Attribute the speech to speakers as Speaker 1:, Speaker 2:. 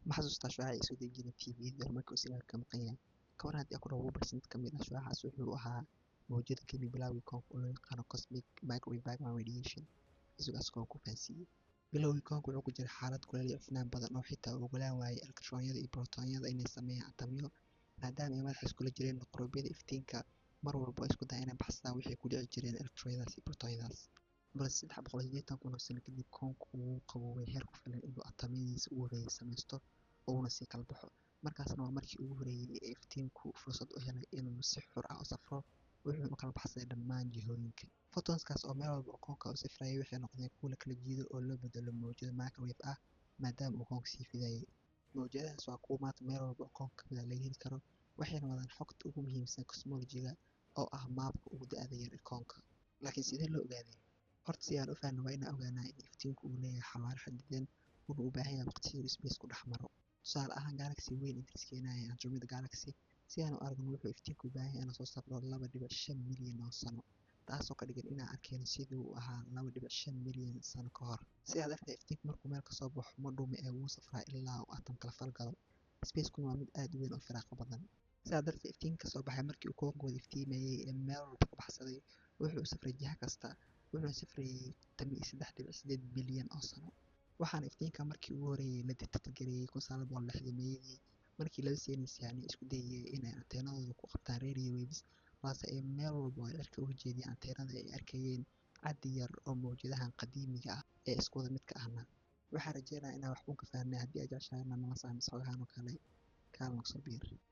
Speaker 1: ma xasuustaa shucaaca ay soo deji jireen TV-da markii uu sigaarka maqan yahay. Ka waran haddii aan ku dhaho 1% ka mid ah shucaacaas wuxuu ahaa mowjad ka yimid bilowgii koonka oo loo yaqaano cosmic microwave background radiation, isagaas oo ku fahansiiyey. Bilowgii koonka wuxuu ku jiray xaalad kuleyl iyo cufnaan badan oo xitaa u ogolaan waayay elektaroonyada iyo borotoonyada inay sameeyaan atamyo, maadaama ay madaxa iskula jireen maqroobiyada iftiinka mar walba oo isku daya inay baxsadaan wixii ku dhici jireen elektaroonyadaas iyo borotoonyadaas. Balse 380 kun oo sano kadib, koonku wuu qaboobay heer ku filan inuu atamyadiisa ugu horreeyay samaysto oo uuna sii kala baxo. Markaasna waa markii ugu horreeyay ee iftiinku fursad u helay inuu si xor ah u safro, wuxuuna u kala baxsaday dhammaan jihooyinka. Photonskaas oo meel walba oo koonka u safrayay waxay noqdeen kuwo la kala jiido oo loo beddelo mowjado microwave ah maadaama uu koonku sii fidayay. Mowjadahaas waa kuwo maanta meel walba oo koonka ka mid ah laga heli karo, waxayna wadaan xogta ugu muhiimsan cosmology-ga oo ah maapka ugu da'da yar ee koonka. Laakiin sidee loo ogaaday? Horta si aan u fahanno waa inaan ogaanaa in iftiinku uu leeyahay xawaare xadidan, uuna u baahan yahay waqti si uu space ku dhex maro. Tusaale ahaan, galaxy weyn ee dariskeena ah ee Andromeda Galaxy, si aan u aragno wuxuu iftiinku u baahan yahay inuu soo safro 2.5 milyan oo sano, taasoo ka dhigan inaan arkeyno sidii uu ahaa 2.5 milyan sano ka hor. Sidaa darteed, iftiinku markuu meel ka soo baxo ma dhuumo ee wuu safraa ilaa uu atom kala falgalo. Space-kuna waa mid aad u weyn oo firaaqo badan. Sidaa darteed, iftiinka ka soo baxay markii uu koonku wada iftiimayay ee meel walba ka baxsaday wuxuu u safray jiha kasta, wuxuuna safrayay 3.8 bilyan oo sano. Waxaana iftiinka markii ugu horreeyay la detect gareeyay 1960-meeyadii, markii laba saynis yahano isku dayayay inay anteenadooda ku qabtaan radio waves, balse ay meel walba oo ay cirka uga jeediyeen anteenada ay arkayeen caddi yar oo mowjadahan qadiimiga ah ee isku wada midka ahna. Waxaan rajeynayaa inaan wax uun ka fahnay. Haddii aad jeceshahay inaad nala saaxiibto xogahan oo kale, kaalin ku soo biir.